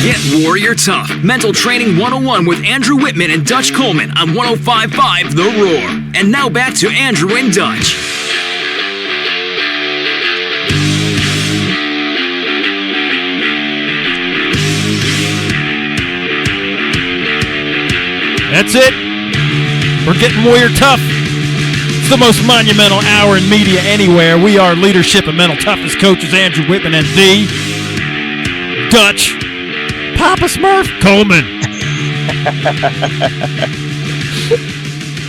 Get Warrior Tough. Mental Training 101 with Andrew Wittman and Dutch Coleman on 105.5 The Roar. And now back to Andrew and Dutch. That's it. We're getting Warrior Tough. It's the most monumental hour in media anywhere. We are leadership and mental toughness coaches, Andrew Wittman and the Dutch Papa Smurf Coleman.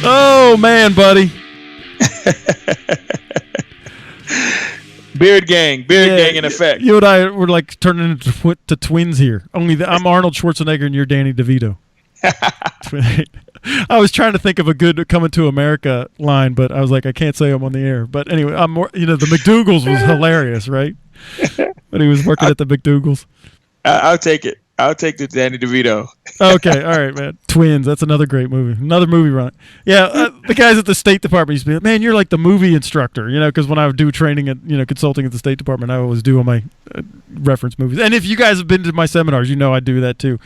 Oh, man, buddy. Beard gang in effect. You and I were like turning into twins here. Only I'm Arnold Schwarzenegger and you're Danny DeVito. I was trying to think of a good Coming to America line, but I was like, I can't say I'm on the air. But anyway, I'm more. The McDougal's was hilarious, right? When he was working at the McDougal's. I'll take it. I'll take the Danny DeVito. Okay, all right, man. Twins. That's another great movie. Another movie run. Yeah, the guys at the State Department used to be like, man, you're like the movie instructor, because when I would do training at, consulting at the State Department, I always do all my reference movies. And if you guys have been to my seminars, I do that too.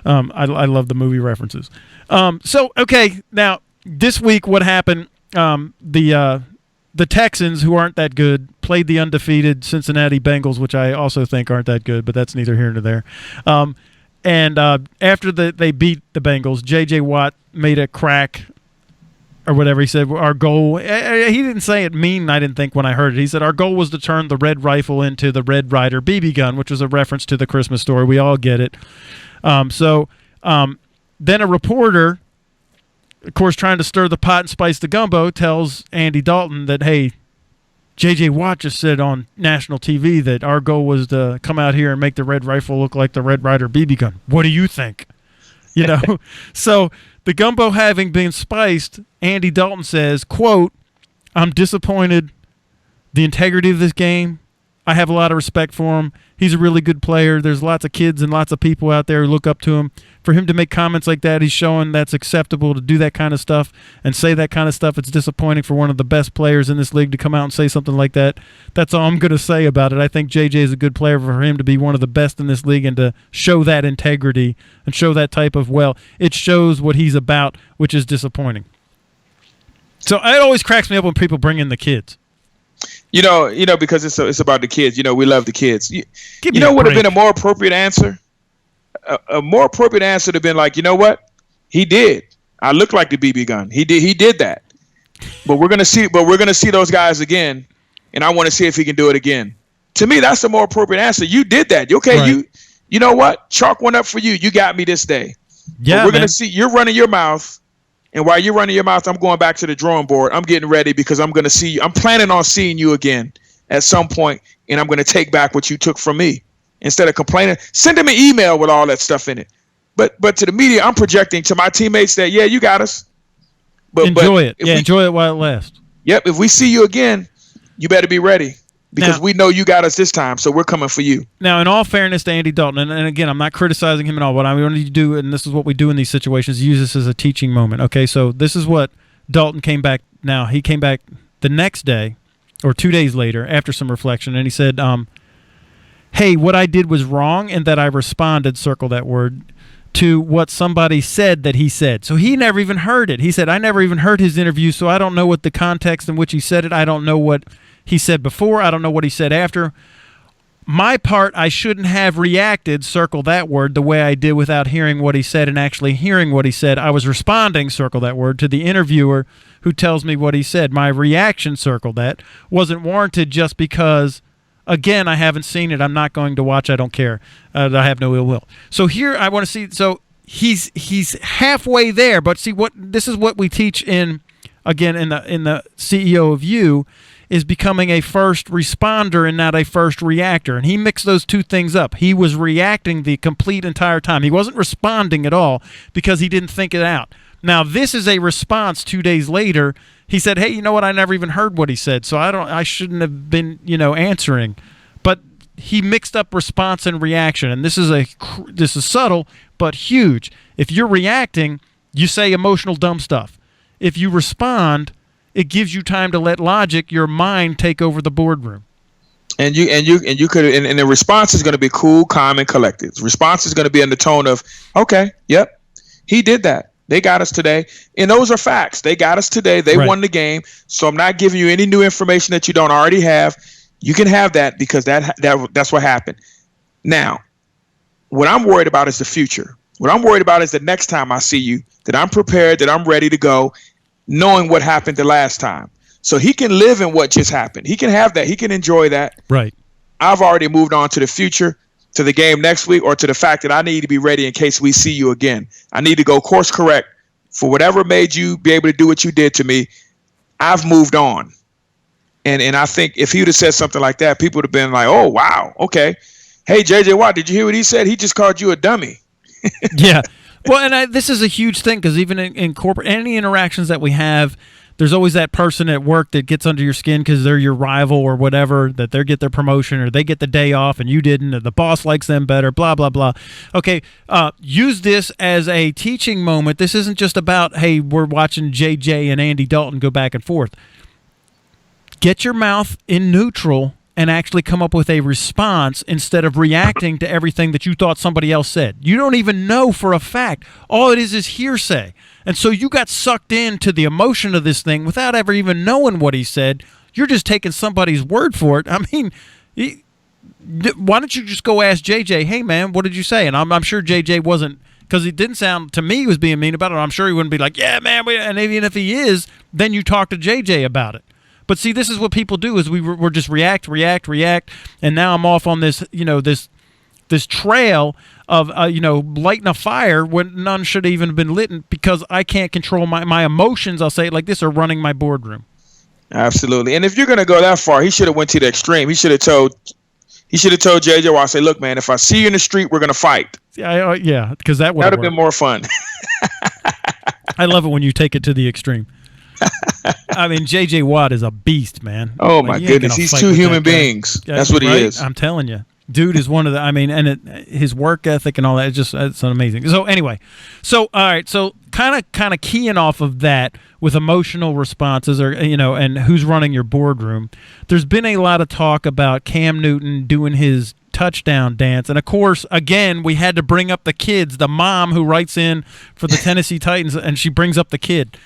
I love the movie references. Okay, now this week what happened, the Texans, who aren't that good, played the undefeated Cincinnati Bengals, which I also think aren't that good, but that's neither here nor there. And after they beat the Bengals, J.J. Watt made a crack or whatever. He said, our goal – he didn't say it mean, I didn't think, when I heard it. He said, our goal was to turn the Red Rifle into the Red Ryder BB gun, which was a reference to the Christmas story. We all get it. Then a reporter – of course, trying to stir the pot and spice the gumbo, tells Andy Dalton that, hey, J.J. Watt just said on national TV that our goal was to come out here and make the Red Rifle look like the Red Ryder BB gun. What do you think? So the gumbo having been spiced, Andy Dalton says, quote, I'm disappointed. The integrity of this game, I have a lot of respect for him. He's a really good player. There's lots of kids and lots of people out there who look up to him. For him to make comments like that, he's showing that's acceptable to do that kind of stuff and say that kind of stuff. It's disappointing for one of the best players in this league to come out and say something like that. That's all I'm going to say about it. I think JJ is a good player. For him to be one of the best in this league and to show that integrity and show that type of, it shows what he's about, which is disappointing. So it always cracks me up when people bring in the kids. Because it's about the kids. We love the kids. You know what would have been a more appropriate answer? A more appropriate answer would have been like, you know what? He did. I look like the BB gun. He did that. But we're gonna see those guys again, and I want to see if he can do it again. To me, that's the more appropriate answer. You did that. Okay, right. You know what? Chalk one up for you. You got me this day. Yeah, but we're gonna see. You're running your mouth. And while you're running your mouth, I'm going back to the drawing board. I'm getting ready because I'm going to see you. I'm planning on seeing you again at some point, and I'm going to take back what you took from me. Instead of complaining, send him an email with all that stuff in it. But to the media, I'm projecting to my teammates that, yeah, you got us. But enjoy it. Yeah, enjoy it while it lasts. Yep. If we see you again, you better be ready. Because we know you got us this time, so we're coming for you. Now, in all fairness to Andy Dalton, and again, I'm not criticizing him at all. What I want to do, and this is what we do in these situations, use this as a teaching moment. Okay, so this is what Dalton came back. Now, he came back the next day, or 2 days later, after some reflection, and he said, hey, what I did was wrong, and that I responded, circle that word, to what somebody said that he said. So he never even heard it. He said, I never even heard his interview, so I don't know what the context in which he said it. I don't know what he said before. I don't know what he said after. My part, I shouldn't have reacted, circle that word, the way I did without hearing what he said and actually hearing what he said. I was responding, circle that word, to the interviewer who tells me what he said. My reaction, circle that, wasn't warranted just because, again, I haven't seen it. I'm not going to watch. I don't care. I have no ill will. So here I want to see. So he's halfway there. But see, this is what we teach in the CEO of You, is becoming a first responder and not a first reactor. And he mixed those two things up. He was reacting the complete entire time. He wasn't responding at all because he didn't think it out. Now, this is a response 2 days later. He said, hey, you know what? I never even heard what he said, so I shouldn't have been, answering. But he mixed up response and reaction, and this is subtle but huge. If you're reacting, you say emotional dumb stuff. If you respond, it gives you time to let logic, your mind, take over the boardroom. And you could, and the response is going to be cool, calm, and collected. The response is going to be in the tone of, okay, yep, he did that. They got us today. And those are facts. They got us today. They won the game. So I'm not giving you any new information that you don't already have. You can have that because that's what happened. Now, what I'm worried about is the future. What I'm worried about is the next time I see you, that I'm prepared, that I'm ready to go, knowing what happened the last time. So he can live in what just happened. He can have that. He can enjoy that. Right. I've already moved on to the future, to the game next week, or to the fact that I need to be ready in case we see you again. I need to go course correct for whatever made you be able to do what you did to me. I've moved on. And I think if he would have said something like that, people would have been like, oh, wow, okay. Hey, J.J. Watt, did you hear what he said? He just called you a dummy. Yeah. Well, and this is a huge thing because even in corporate, any interactions that we have, there's always that person at work that gets under your skin because they're your rival or whatever, that they get their promotion or they get the day off and you didn't, or the boss likes them better, blah, blah, blah. Okay, use this as a teaching moment. This isn't just about, hey, we're watching JJ and Andy Dalton go back and forth. Get your mouth in neutral and actually come up with a response instead of reacting to everything that you thought somebody else said. You don't even know for a fact. All it is hearsay. And so you got sucked into the emotion of this thing without ever even knowing what he said. You're just taking somebody's word for it. I mean, why don't you just go ask JJ, hey, man, what did you say? And I'm sure JJ wasn't, because he didn't sound to me he was being mean about it. I'm sure he wouldn't be like, yeah, man. And even if he is, then you talk to JJ about it. But see, this is what people do: is we're just react, and now I'm off on this, this trail of lighting a fire when none should have even been lit because I can't control my emotions. I'll say it like this: are running my boardroom. Absolutely. And if you're gonna go that far, he should have went to the extreme. He should have told JJ, I say, look, man, if I see you in the street, we're gonna fight. Yeah, because that would have been more fun. I love it when you take it to the extreme. I mean, J.J. Watt is a beast, man. Oh, my goodness. He's two human beings. That's what he is. I'm telling you. Dude is one of the, his work ethic and all that, it's amazing. So, anyway. So, all right. So, kind of keying off of that with emotional responses or, and who's running your boardroom, there's been a lot of talk about Cam Newton doing his touchdown dance. And, of course, again, we had to bring up the kids, the mom who writes in for the Tennessee Titans, and she brings up the kid.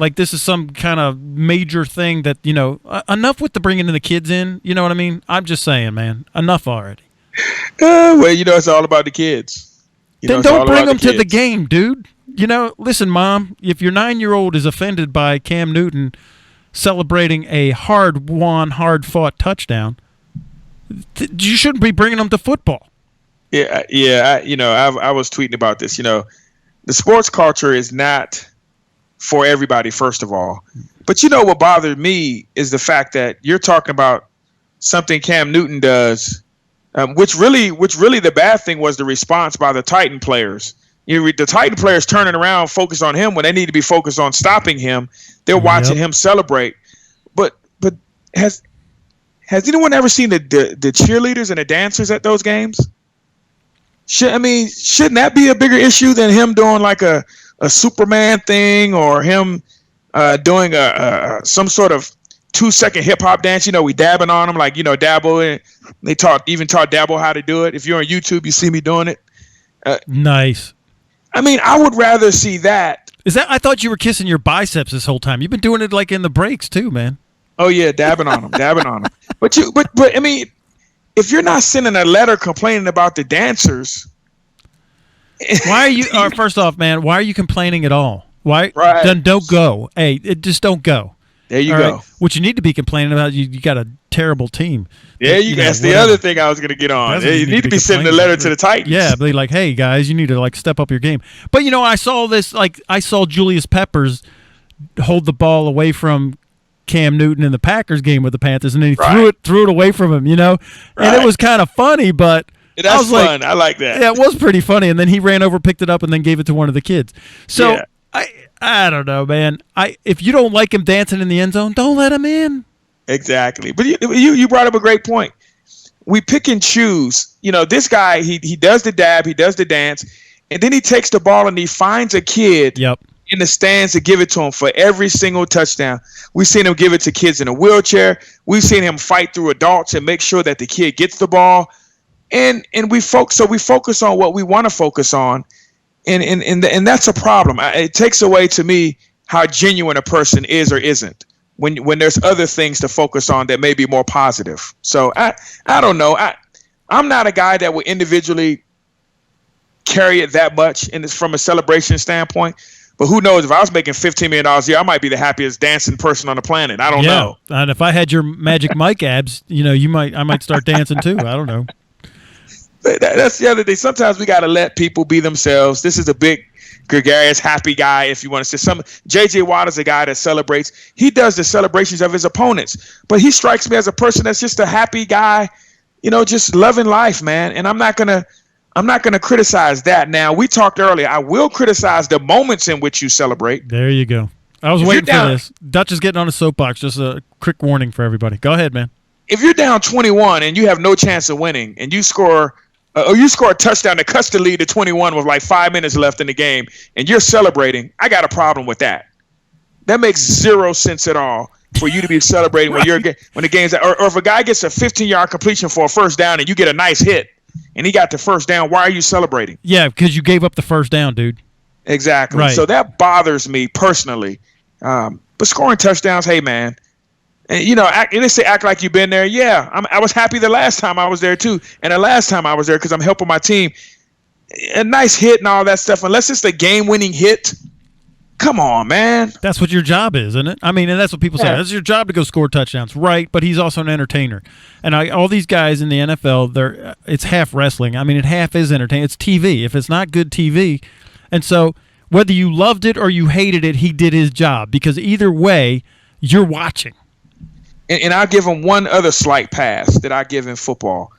Like this is some kind of major thing that, enough with the bringing the kids in. You know what I mean? I'm just saying, man, enough already. Well, it's all about the kids. Then don't bring them to the game, dude. Listen, Mom, if your 9-year-old is offended by Cam Newton celebrating a hard-won, hard-fought touchdown, you shouldn't be bringing them to football. Yeah. I was tweeting about this. The sports culture is not for everybody, first of all. But what bothered me is the fact that you're talking about something Cam Newton does, which really the bad thing was the response by the Titan players. The Titan players turning around, focused on him when they need to be focused on stopping him. They're watching him celebrate. But has anyone ever seen the cheerleaders and the dancers at those games? Shouldn't that be a bigger issue than him doing like a Superman thing or him doing some sort of 2-second hip hop dance? We dabbing on him like, Dabble. And they taught Dabble how to do it. If you're on YouTube, you see me doing it. Nice. I would rather see that. I thought you were kissing your biceps this whole time. You've been doing it like in the breaks too, man. Oh yeah, dabbing on them. But if you're not sending a letter complaining about the dancers, why are you? First off, man, why are you complaining at all? Why? Right. Then don't go. Hey, just don't go. There you go. Right? What you need to be complaining about, you got a terrible team. Yeah, that's the other thing I was going to get on. You need to be sending a letter to the Titans. Yeah, be like, hey guys, you need to step up your game. But I saw this. I saw Julius Peppers hold the ball away from Cam Newton in the Packers game with the Panthers, and then he threw it away from him. And it was kind of funny, but. That's fun. I like that. Yeah, it was pretty funny. And then he ran over, picked it up, and then gave it to one of the kids. So I don't know, man. If you don't like him dancing in the end zone, don't let him in. Exactly. But you brought up a great point. We pick and choose. This guy, he does the dab, he does the dance, and then he takes the ball and he finds a kid. Yep. in the stands to give it to him for every single touchdown. We've seen him give it to kids in a wheelchair. We've seen him fight through adults and make sure that the kid gets the ball. And we focus on what we want to focus on, and that's a problem. It takes away to me how genuine a person is or isn't when there's other things to focus on that may be more positive. So I don't know. I'm not a guy that would individually carry it that much, and it's from a celebration standpoint. But who knows? If I was making $15 million a year, I might be the happiest dancing person on the planet. I don't know. And if I had your Magic Mike abs, I might start dancing too. I don't know. That's the other thing. Sometimes we got to let people be themselves. This is a big, gregarious, happy guy, if you want to say. J.J. Watt is a guy that celebrates. He does the celebrations of his opponents. But he strikes me as a person that's just a happy guy, just loving life, man. And I'm not gonna criticize that. Now, we talked earlier. I will criticize the moments in which you celebrate. There you go. I was waiting for this. Dutch is getting on a soapbox. Just a quick warning for everybody. Go ahead, man. If you're down 21 and you have no chance of winning, and you score a touchdown that cuts the lead to 21 with like 5 minutes left in the game, and you're celebrating, I got a problem with that. That makes zero sense at all for you to be celebrating when the game's or if a guy gets a 15-yard completion for a first down and you get a nice hit and he got the first down, why are you celebrating? Yeah, because you gave up the first down, dude. Exactly. Right. So that bothers me personally. But scoring touchdowns, hey man. And they say act like you've been there. Yeah, I was happy the last time I was there too, and the last time I was there because I'm helping my team. A nice hit and all that stuff, unless it's the game-winning hit. Come on, man. That's what your job is, isn't it? I mean, and that's what people say. That's your job to go score touchdowns, right? But he's also an entertainer, and all these guys in the NFL, it's half wrestling. I mean, it half is entertaining. It's TV. If it's not good TV, and so whether you loved it or you hated it, he did his job because either way, you're watching. And I'll give them one other slight pass that I give in football.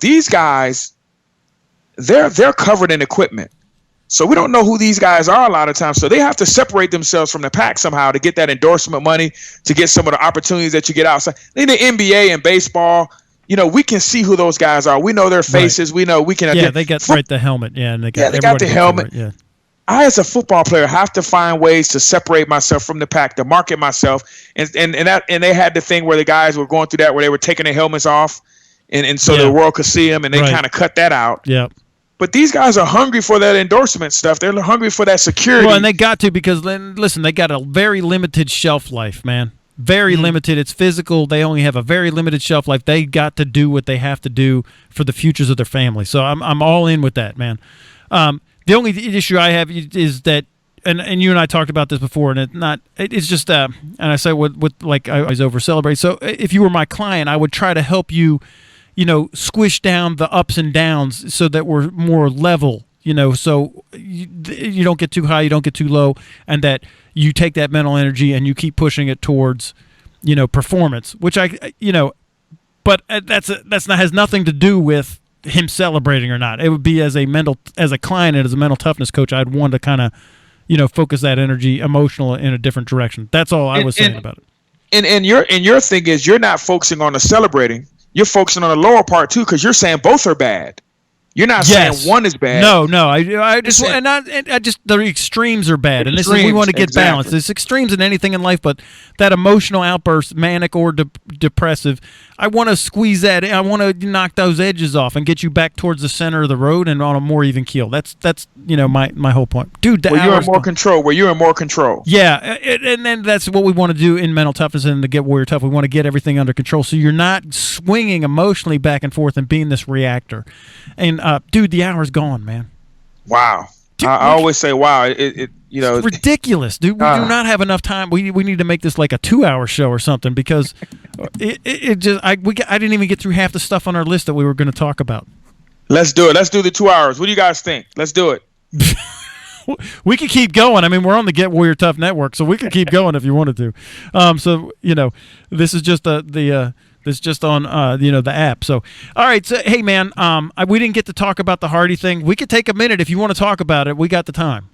These guys, they're covered in equipment. So we don't know who these guys are a lot of times. So they have to separate themselves from the pack somehow to get that endorsement money, to get some of the opportunities that you get outside. In the NBA and baseball, we can see who those guys are. We know their faces. Right. We know we can. Yeah, they got the helmet. Yeah, and they got the helmet. Yeah. I, as a football player, have to find ways to separate myself from the pack, to market myself, and they had the thing where the guys were going through that, where they were taking their helmets off, and so the world could see them, and they kind of cut that out. Yeah. But these guys are hungry for that endorsement stuff. They're hungry for that security. Well, and they got to because listen, they got a very limited shelf life, man. Very limited. It's physical. They only have a very limited shelf life. They got to do what they have to do for the futures of their family. So I'm all in with that, man. The only issue I have is that, and you and I talked about this before, and it's just, and I say with like I always over celebrate. So if you were my client, I would try to help you, squish down the ups and downs so that we're more level, so you don't get too high, you don't get too low, and that you take that mental energy and you keep pushing it towards, performance, which but that's not has nothing to do with him celebrating or not. It would be as a client and as a mental toughness coach, I'd want to kind of, focus that energy emotional in a different direction. That's all I was saying about it. And your thing is you're not focusing on the celebrating. You're focusing on the lower part too, because you're saying both are bad. You're not saying one is bad. No. I just the extremes are bad, and we want to get balance. There's extremes in anything in life, but that emotional outburst, manic or depressive, I want to squeeze that. I want to knock those edges off and get you back towards the center of the road and on a more even keel. That's my whole point, dude. Where you're in more control. Yeah, and then that's what we want to do in mental toughness and to get Warrior Tough. We want to get everything under control, so you're not swinging emotionally back and forth and being this reactor. And dude, the hour's gone, man. Wow. Dude, I always say, wow. It's ridiculous, dude. We do not have enough time. We need to make this like a 2-hour show or something because I didn't even get through half the stuff on our list that we were going to talk about. Let's do it. Let's do the 2 hours. What do you guys think? Let's do it. We could keep going. I mean, we're on the Get Warrior Tough network, so we could keep going if you wanted to. So this is just It's just on the app. So, all right. So, hey, man, we didn't get to talk about the Hardy thing. We could take a minute if you want to talk about it. We got the time.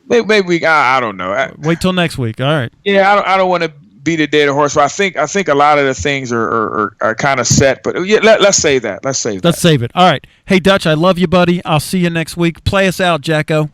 Maybe I don't know. Wait till next week. All right. Yeah, I don't want to beat a dead horse. But I think a lot of the things are kind of set. But yeah, let's save that. Let's save it. All right. Hey, Dutch, I love you, buddy. I'll see you next week. Play us out, Jacko.